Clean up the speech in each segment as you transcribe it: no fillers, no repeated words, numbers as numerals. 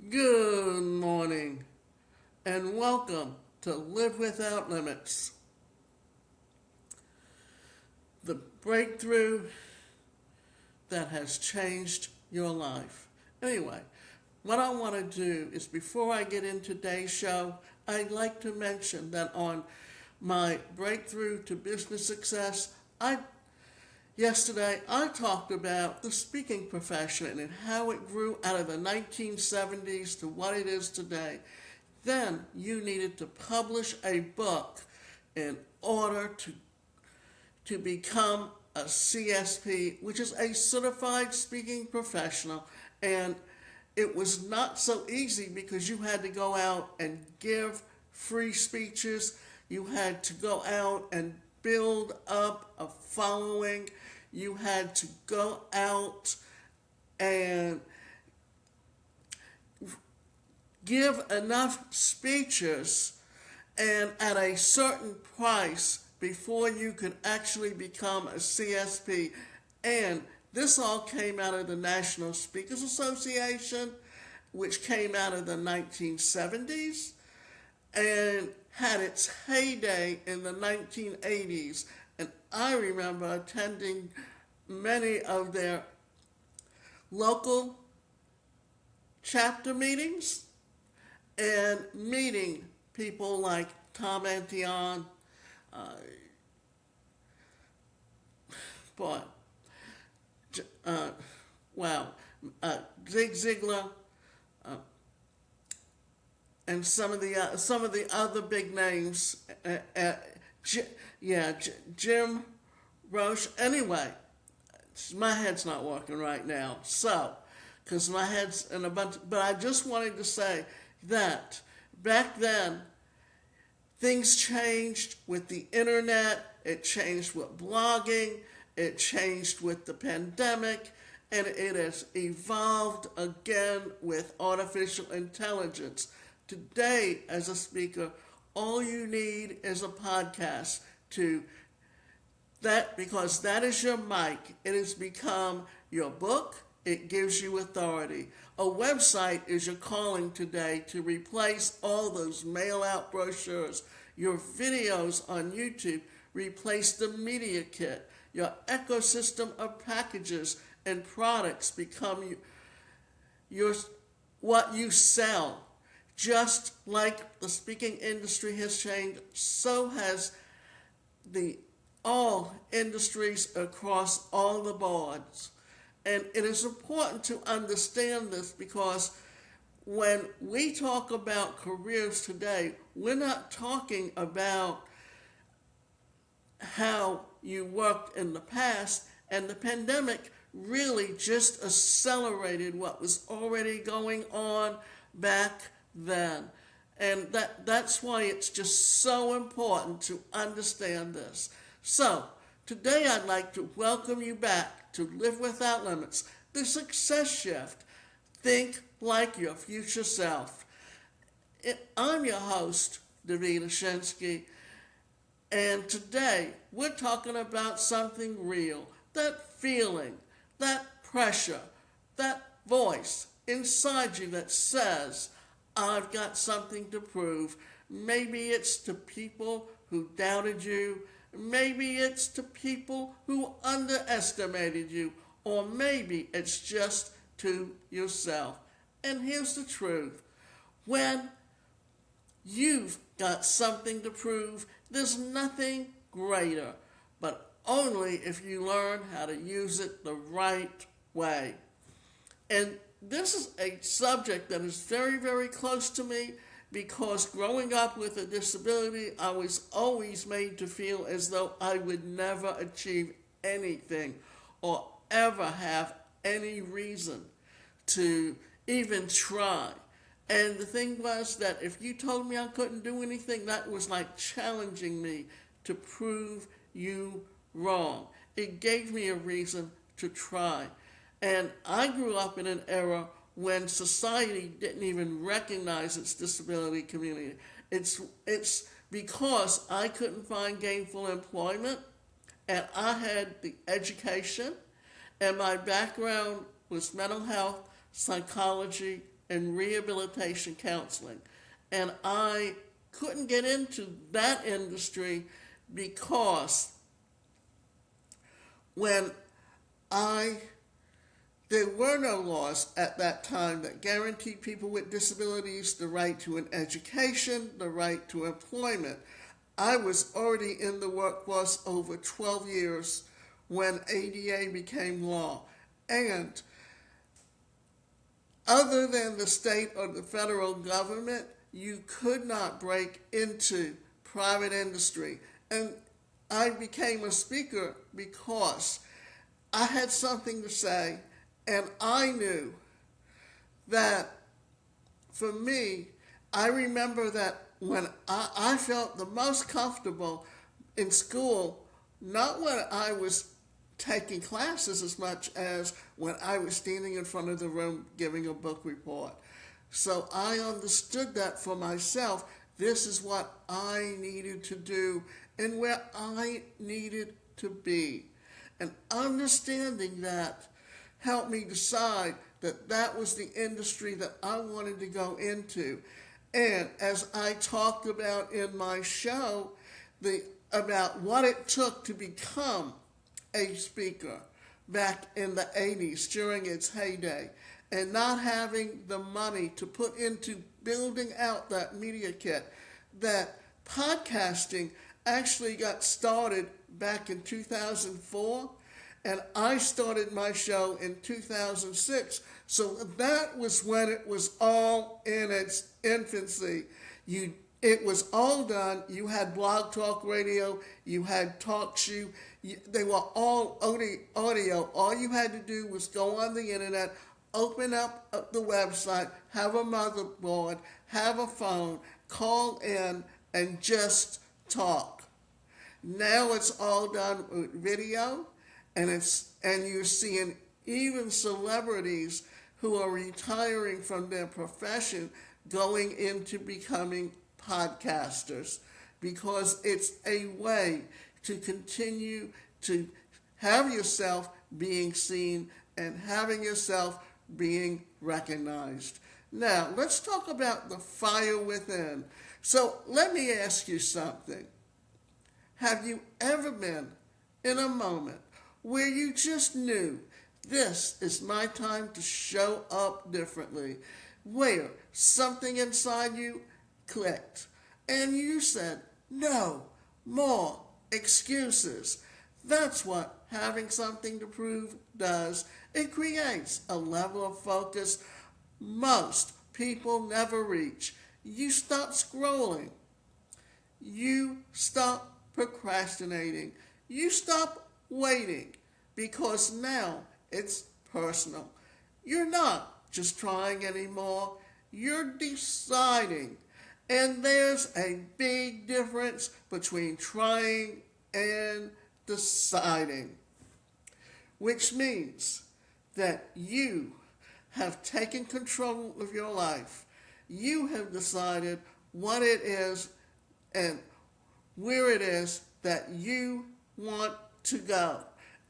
Good morning and welcome to Live Without Limits. The breakthrough that has changed your life. Anyway, what I want to do is before I get into today's show, I'd like to mention that on my breakthrough to business success, yesterday I talked about the speaking profession and how it grew out of the 1970s to what it is today. Then you needed to publish a book in order to become a CSP, which is a certified speaking professional. And it was not so easy because you had to go out and give free speeches. You had to go out and build up a following. You had to go out and give enough speeches and at a certain price before you could actually become a CSP. And this all came out of the National Speakers Association, which came out of the 1970s and had its heyday in the 1980s. And I remember attending many of their local chapter meetings and meeting people like Tom Antion, Zig Ziglar, and some of the other big names. Jim Roche. Anyway, my head's not working right now, so because my head's in a bunch. But I just wanted to say that back then, things changed with the internet. It changed with blogging. It changed with the pandemic. And it has evolved again with artificial intelligence. Today, as a speaker, all you need is a podcast because that is your mic. It has become your book. It gives you authority. A website is your calling today to replace all those mail-out brochures. Your videos on YouTube replace the media kit. Your ecosystem of packages and products become what you sell. Just like the speaking industry has changed, so has all industries across all the boards. And it is important to understand this because when we talk about careers today, we're not talking about how you worked in the past, and the pandemic really just accelerated what was already going on back then. And that's why it's just so important to understand this. So, today I'd like to welcome you back to Live Without Limits, the Success Shift. Think like your future self. I'm your host, Davida Shensky, and today we're talking about something real, that feeling, that pressure, that voice inside you that says, I've got something to prove. Maybe it's to people who doubted you. Maybe it's to people who underestimated you. Or maybe it's just to yourself. And here's the truth. When you've got something to prove, there's nothing greater, but only if you learn how to use it the right way. And this is a subject that is very, very close to me because growing up with a disability, I was always made to feel as though I would never achieve anything or ever have any reason to even try. And the thing was that if you told me I couldn't do anything, that was like challenging me to prove you wrong. It gave me a reason to try. And I grew up in an era when society didn't even recognize its disability community. It's because I couldn't find gainful employment, and I had the education, and my background was mental health, psychology, and rehabilitation counseling. And I couldn't get into that industry because when there were no laws at that time that guaranteed people with disabilities the right to an education, the right to employment. I was already in the workforce over 12 years when ADA became law. And other than the state or the federal government, you could not break into private industry. And I became a speaker because I had something to say, and I knew that for me, I remember that when I felt the most comfortable in school, not when I was taking classes as much as when I was standing in front of the room giving a book report. So I understood that for myself. This is what I needed to do and where I needed to be. And understanding that helped me decide that that was the industry that I wanted to go into. And as I talked about in my show, about what it took to become a speaker back in the 80s during its heyday, and not having the money to put into building out that media kit, that podcasting actually got started back in 2004, and I started my show in 2006. So that was when it was all in its infancy. It was all done. You had Blog Talk Radio, you had TalkShoe, they were all audio. All you had to do was go on the internet, open up the website, have a motherboard, have a phone, call in, and just talk. Now it's all done with video, and you're seeing even celebrities who are retiring from their profession going into becoming podcasters, because it's a way to continue to have yourself being seen and having yourself being recognized. Now, let's talk about the fire within. So let me ask you something. Have you ever been in a moment where you just knew this is my time to show up differently, where something inside you clicked and you said, no more excuses? That's what having something to prove does. It creates a level of focus most people never reach. You stop scrolling. You stop procrastinating. You stop waiting, because now it's personal. You're not just trying anymore. You're deciding. And there's a big difference between trying and deciding, which means that you have taken control of your life. You have decided what it is and where it is that you want to go.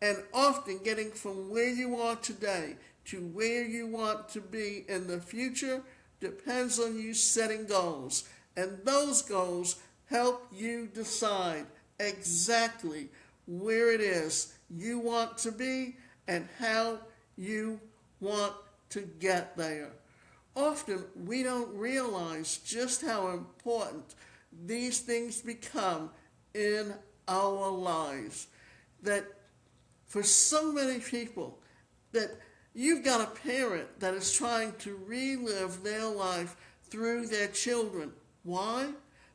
And often getting from where you are today to where you want to be in the future depends on you setting goals. And those goals help you decide exactly where it is you want to be and how you want to get there. Often we don't realize just how important these things become in our lives. That for so many people, that you've got a parent that is trying to relive their life through their children. Why?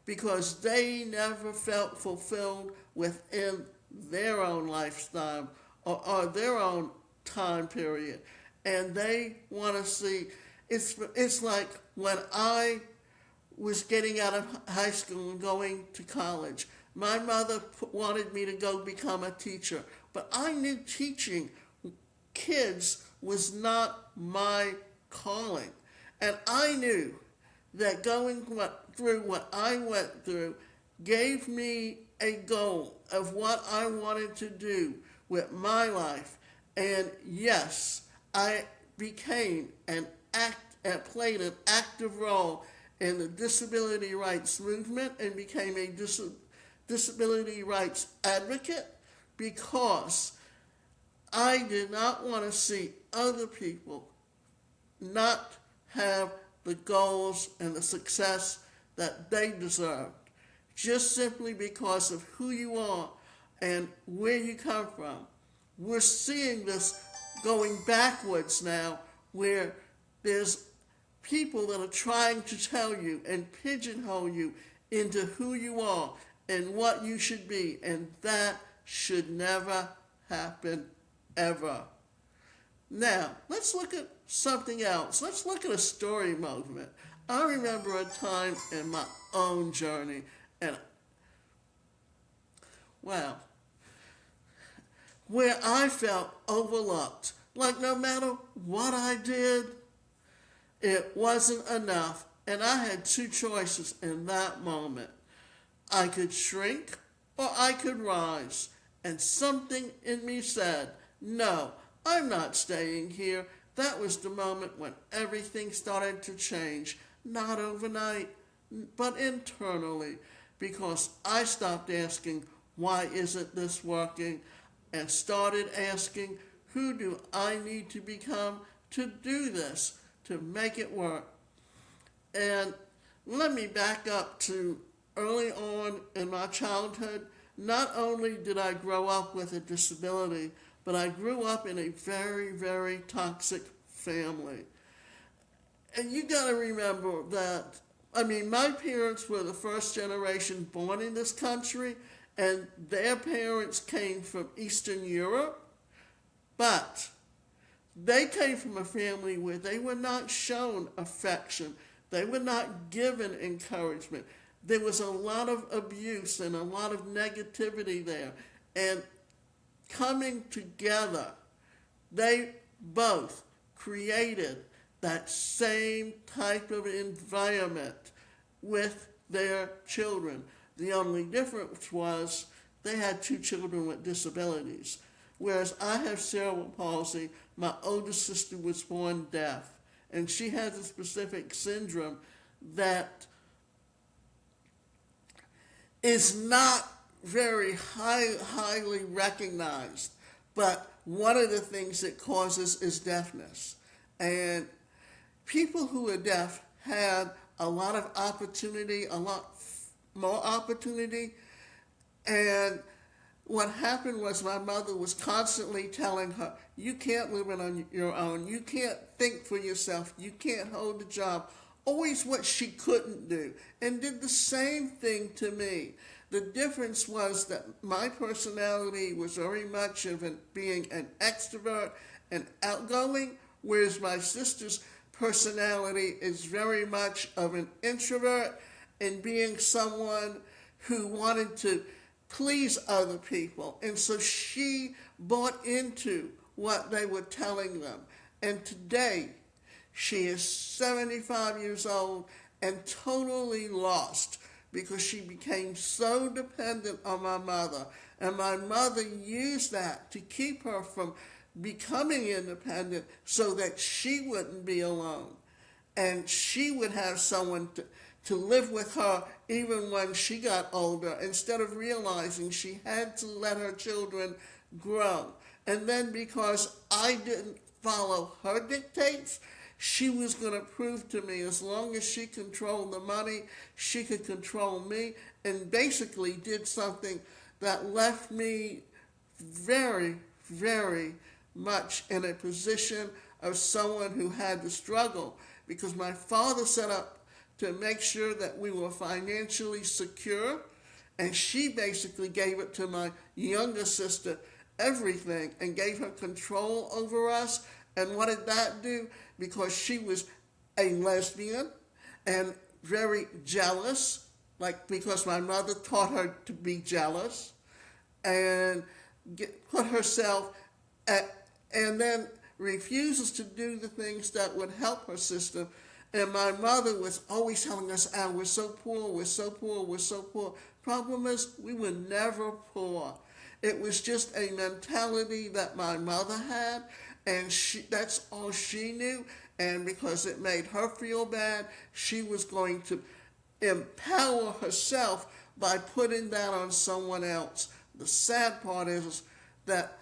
Because they never felt fulfilled within their own lifestyle or their own time period. And they want to see, it's like when I was getting out of high school and going to college. My mother wanted me to go become a teacher, but I knew teaching kids was not my calling. And I knew that going through what I went through gave me a goal of what I wanted to do with my life. And yes, I became an and played an active role in the disability rights movement and became a disability rights advocate because I did not want to see other people not have the goals and the success that they deserved, just simply because of who you are and where you come from. We're seeing this going backwards now, where there's people that are trying to tell you and pigeonhole you into who you are and what you should be, and that should never happen ever. Now, let's look at something else. Let's look at a story movement. I remember a time in my own journey, and wow, where I felt overlooked. Like no matter what I did, it wasn't enough. And I had two choices in that moment. I could shrink or I could rise. And something in me said, no, I'm not staying here. That was the moment when everything started to change. Not overnight, but internally. Because I stopped asking, why isn't this working? And started asking, who do I need to become to do this, to make it work? And let me back up to early on in my childhood. Not only did I grow up with a disability, but I grew up in a very, very toxic family. And you got to remember that, my parents were the first generation born in this country, and their parents came from Eastern Europe. But they came from a family where they were not shown affection. They were not given encouragement. There was a lot of abuse and a lot of negativity there. And coming together, they both created that same type of environment with their children. The only difference was they had two children with disabilities. Whereas I have cerebral palsy, my older sister was born deaf, and she has a specific syndrome that is not very highly recognized. But one of the things it causes is deafness. And people who are deaf had a lot of opportunity, a lot more opportunity, and what happened was my mother was constantly telling her, you can't live it on your own. You can't think for yourself. You can't hold a job. Always what she couldn't do. And did the same thing to me. The difference was that my personality was very much of being an extrovert and outgoing, whereas my sister's personality is very much of an introvert and being someone who wanted to please other people. And so she bought into what they were telling them. And today, she is 75 years old and totally lost because she became so dependent on my mother. And my mother used that to keep her from becoming independent so that she wouldn't be alone. And she would have someone to live with her even when she got older, instead of realizing she had to let her children grow. And then because I didn't follow her dictates, she was going to prove to me as long as she controlled the money, she could control me, and basically did something that left me very, very much in a position of someone who had to struggle, because my father set up to make sure that we were financially secure, and she basically gave it to my younger sister, everything, and gave her control over us. And what did that do? Because she was a lesbian and very jealous, because my mother taught her to be jealous, and put herself and then refuses to do the things that would help her sister. And my mother was always telling us, we're so poor, we're so poor, we're so poor. Problem is, we were never poor. It was just a mentality that my mother had, and that's all she knew. And because it made her feel bad, she was going to empower herself by putting that on someone else. The sad part is that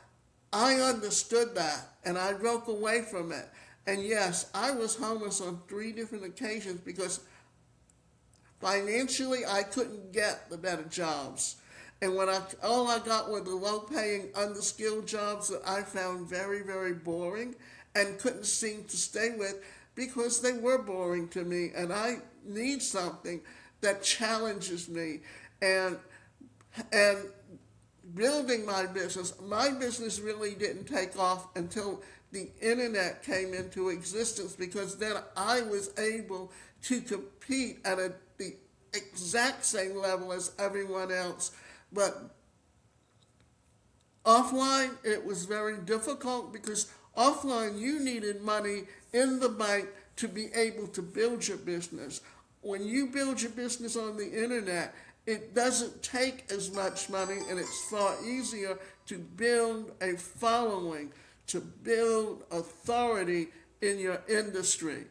I understood that and I broke away from it. And yes, I was homeless on 3 different occasions because financially I couldn't get the better jobs. And when all I got were the low-paying, underskilled jobs that I found very, very boring and couldn't seem to stay with because they were boring to me. And I need something that challenges me. And building my business really didn't take off until the internet came into existence, because then I was able to compete at the exact same level as everyone else. But offline, it was very difficult because offline, you needed money in the bank to be able to build your business. When you build your business on the internet, it doesn't take as much money, and it's far easier to build a following, to build authority in your industry.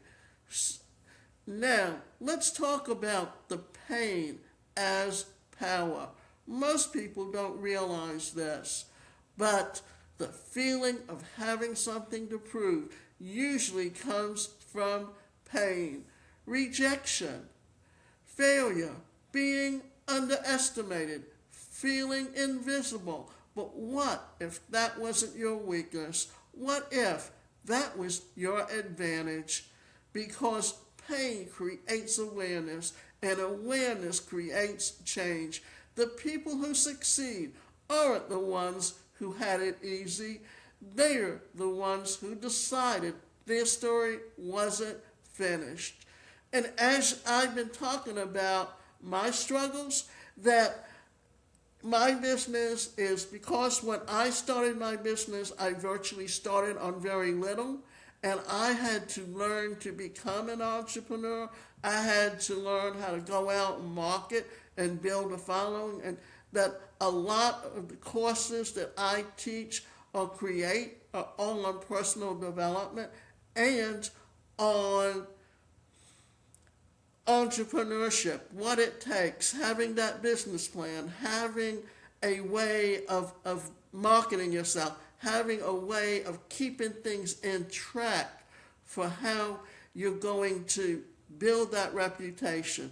Now, let's talk about the pain as power. Most people don't realize this, but the feeling of having something to prove usually comes from pain, rejection, failure, being underestimated, feeling invisible. But what if that wasn't your weakness? What if that was your advantage? Because pain creates awareness, and awareness creates change. The people who succeed aren't the ones who had it easy. They're the ones who decided their story wasn't finished. And as I've been talking about my struggles, that my business is, because when I started my business, I virtually started on very little, and I had to learn to become an entrepreneur. I had to learn how to go out and market and build a following, and that a lot of the courses that I teach or create are all on personal development and on entrepreneurship, what it takes, having that business plan, having a way of marketing yourself, having a way of keeping things in track for how you're going to build that reputation,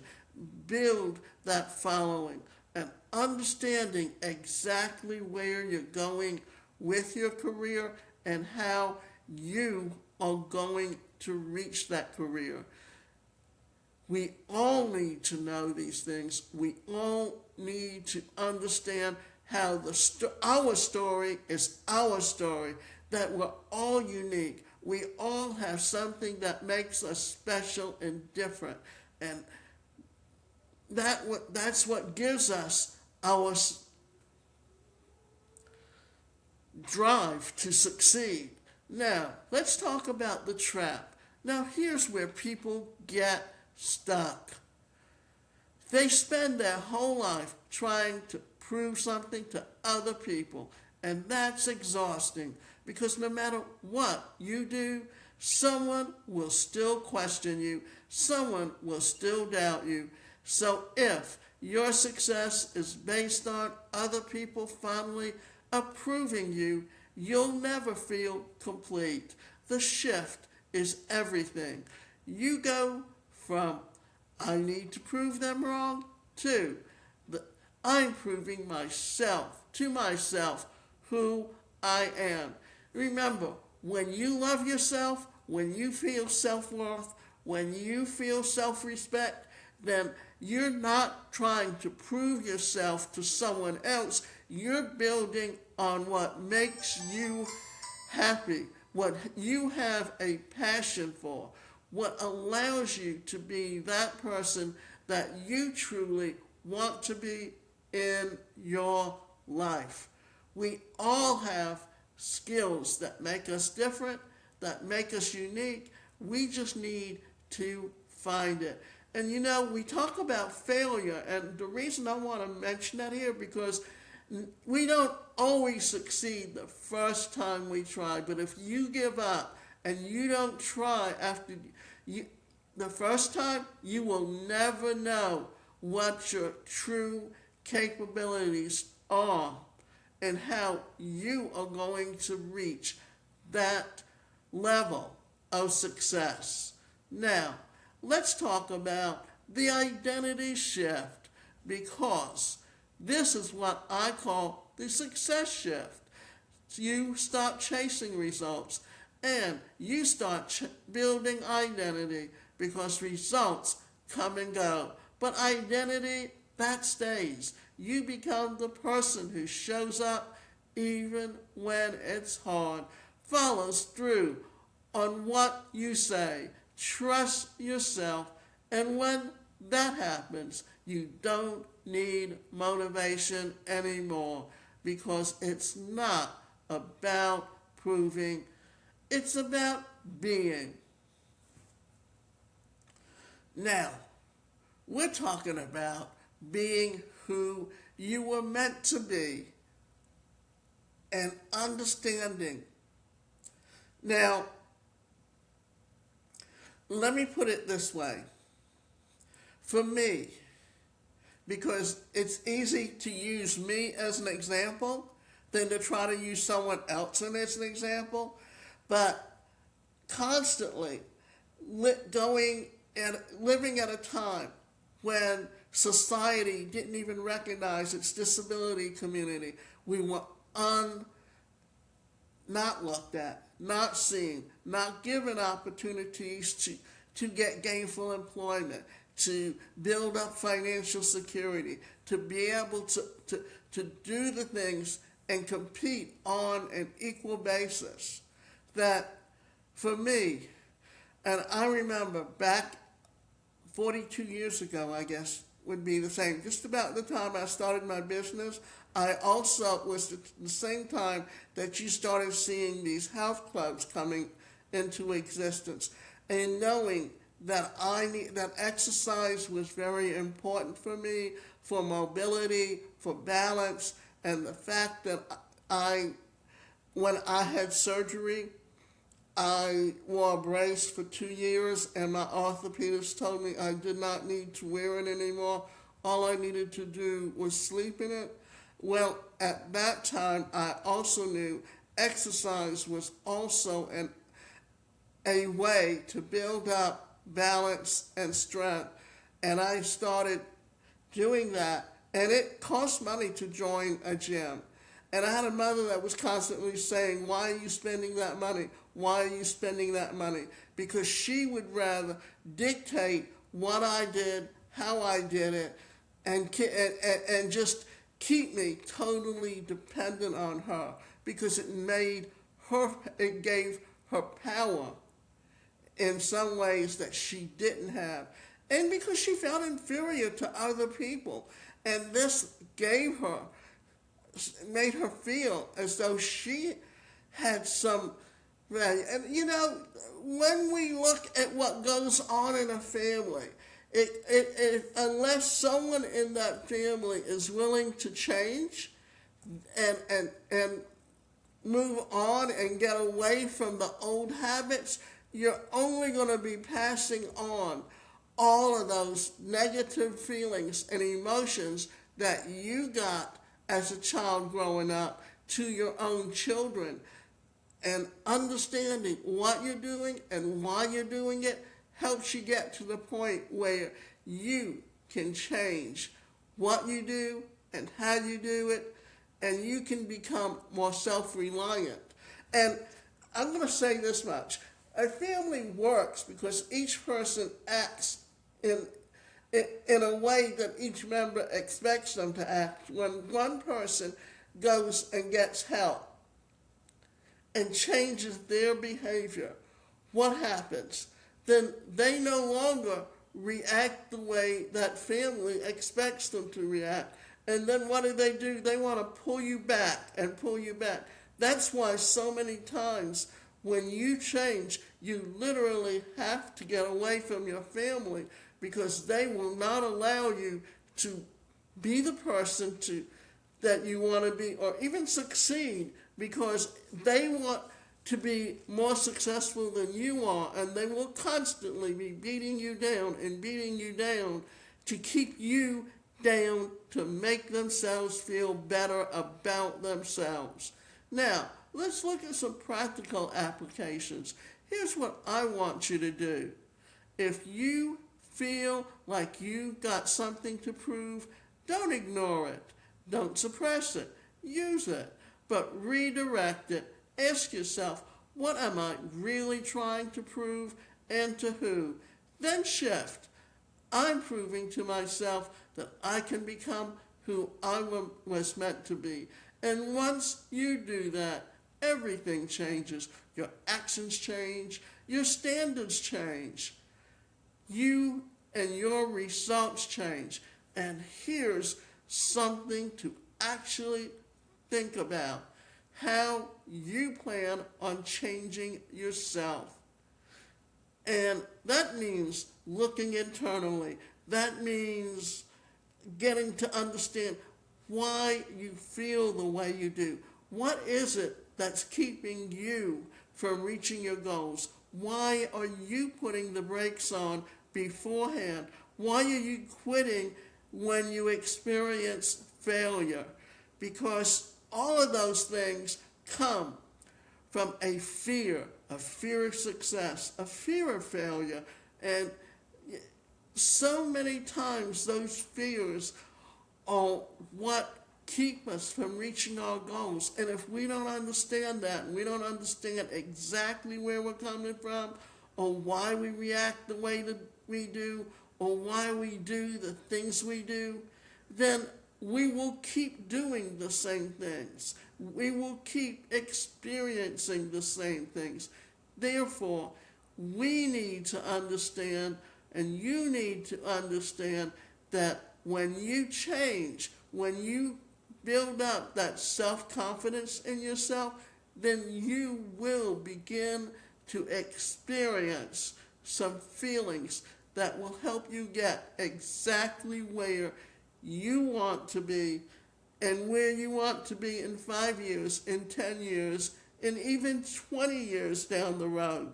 build that following, and understanding exactly where you're going with your career and how you are going to reach that career. We all need to know these things. We all need to understand how our story is our story, that we're all unique. We all have something that makes us special and different. And that's what gives us our drive to succeed. Now, let's talk about the trap. Now, here's where people get stuck. They spend their whole life trying to prove something to other people, and that's exhausting, because no matter what you do, someone will still question you, someone will still doubt you. So if your success is based on other people finally approving you, you'll never feel complete. The shift is everything. You go from I need to prove them wrong to I'm proving to myself who I am. Remember, when you love yourself, when you feel self-worth, when you feel self-respect, then you're not trying to prove yourself to someone else. You're building on what makes you happy, what you have a passion for, what allows you to be that person that you truly want to be in your life. We all have skills that make us different, that make us unique. We just need to find it. And you know, we talk about failure, and the reason I want to mention that here, because we don't always succeed the first time we try, but if you give up and you don't try after you, the first time, you will never know what your true capabilities are and how you are going to reach that level of success. Now, let's talk about the identity shift, because this is what I call the success shift. You stop chasing results and you start building identity, because results come and go. But identity, that stays. You become the person who shows up even when it's hard, follows through on what you say, trust yourself, and when that happens, you don't need motivation anymore, because it's not about proving, it's about being. Now, we're talking about being who you were meant to be and understanding. Now, let me put it this way. For me, because it's easy to use me as an example than to try to use someone else as an example, but constantly living at a time when society didn't even recognize its disability community. We were not looked at, not seen, not given opportunities to get gainful employment, to build up financial security, to be able to do the things and compete on an equal basis. That for me, and I remember back 42 years ago, I guess, would be the same. Just about the time I started my business, I also was the same time that you started seeing these health clubs coming into existence, and knowing that that exercise was very important for me, for mobility, for balance, and the fact that when I had surgery, I wore a brace for 2 years, and my orthopedist told me I did not need to wear it anymore. All I needed to do was sleep in it. Well, at that time, I also knew exercise was also a way to build up balance and strength. And I started doing that, and it cost money to join a gym. And I had a mother that was constantly saying, "Why are you spending that money? Why are you spending that money?" Because she would rather dictate what I did, how I did it, and just keep me totally dependent on her, because it gave her power in some ways that she didn't have. And because she felt inferior to other people. And this made her feel as though she had some value. And when we look at what goes on in a family, unless someone in that family is willing to change and move on and get away from the old habits, you're only going to be passing on all of those negative feelings and emotions that you got as a child growing up to your own children. And understanding what you're doing and why you're doing it helps you get to the point where you can change what you do and how you do it, and you can become more self-reliant. And I'm going to say this much. A family works because each person acts in a way that each member expects them to act. When one person goes and gets help and changes their behavior, what happens? Then they no longer react the way that family expects them to react. And then what do? They want to pull you back and pull you back. That's why so many times when you change, you literally have to get away from your family, because they will not allow you to be the person that you want to be, or even succeed, because they want to be more successful than you are, and they will constantly be beating you down and beating you down to keep you down, to make themselves feel better about themselves. Now, let's look at some practical applications. Here's what I want you to do. If you feel like you've got something to prove, don't ignore it. Don't suppress it. Use it. But redirect it. Ask yourself, what am I really trying to prove, and to who? Then shift. I'm proving to myself that I can become who I was meant to be. And once you do that, everything changes. Your actions change. Your standards change. You and your results change. And here's something to actually think about: how you plan on changing yourself. And that means looking internally. That means getting to understand why you feel the way you do. What is it that's keeping you from reaching your goals? Why are you putting the brakes on beforehand? Why are you quitting when you experience failure? Because all of those things come from a fear of success, a fear of failure. And so many times those fears are what keep us from reaching our goals. And if we don't understand that, and we don't understand exactly where we're coming from, or why we react the way that we do, or why we do the things we do, then we will keep doing the same things. We will keep experiencing the same things. Therefore, we need to understand, and you need to understand, that when you change, when you build up that self-confidence in yourself, then you will begin to experience some feelings that will help you get exactly where you want to be, and where you want to be in 5 years, in 10 years, and even 20 years down the road.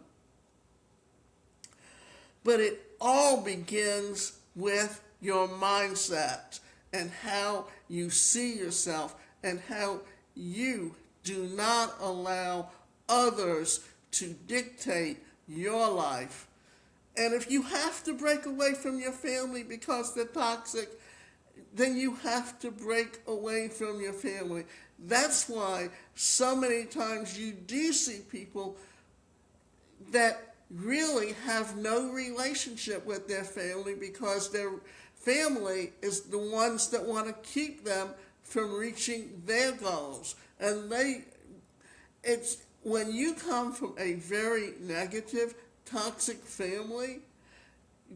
But it all begins with your mindset and how you see yourself, and how you do not allow others to dictate your life. And if you have to break away from your family because they're toxic, then you have to break away from your family. That's why so many times you do see people that really have no relationship with their family, because their family is the ones that want to keep them from reaching their goals. And it's when you come from a very negative, toxic family,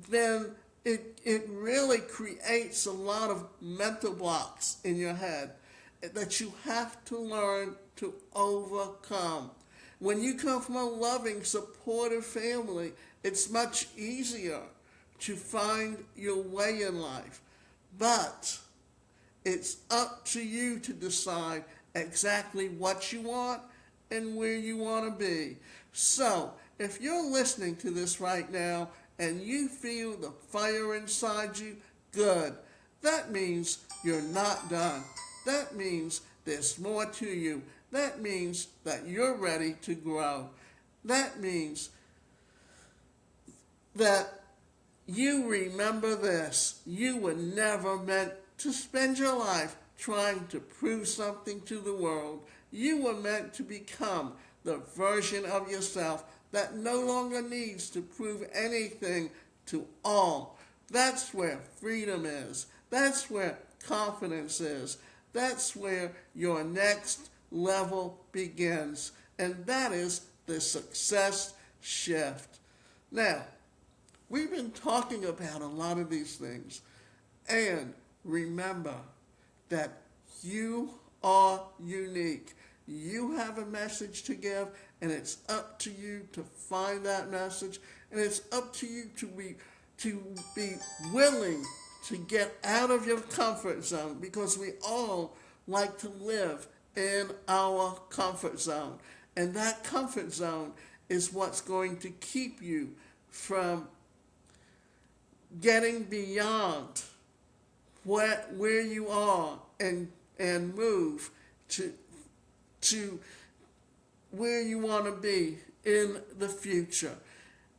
then it really creates a lot of mental blocks in your head that you have to learn to overcome. When you come from a loving, supportive family, it's much easier to find your way in life. But it's up to you to decide exactly what you want and where you want to be. So, if you're listening to this right now and you feel the fire inside you, good. That means you're not done. That means there's more to you. That means that you're ready to grow. That means that you remember this: you were never meant to spend your life trying to prove something to the world. You were meant to become the version of yourself that no longer needs to prove anything to all. That's where freedom is. That's where confidence is. That's where your next level begins. And that is the success shift. Now, we've been talking about a lot of these things. And remember that you are unique. You have a message to give, and it's up to you to find that message. And it's up to you to be willing to get out of your comfort zone, because we all like to live in our comfort zone. And that comfort zone is what's going to keep you from getting beyond where you are and move to where you want to be in the future.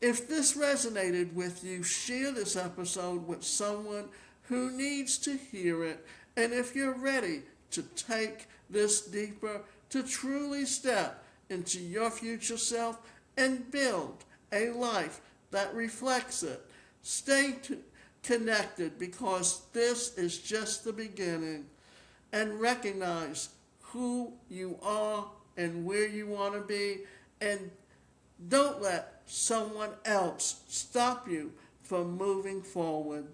If this resonated with you, share this episode with someone who needs to hear it. And if you're ready to take this deeper, to truly step into your future self and build a life that reflects it, stay connected, because this is just the beginning. And recognize who you are and where you want to be, and don't let someone else stop you from moving forward.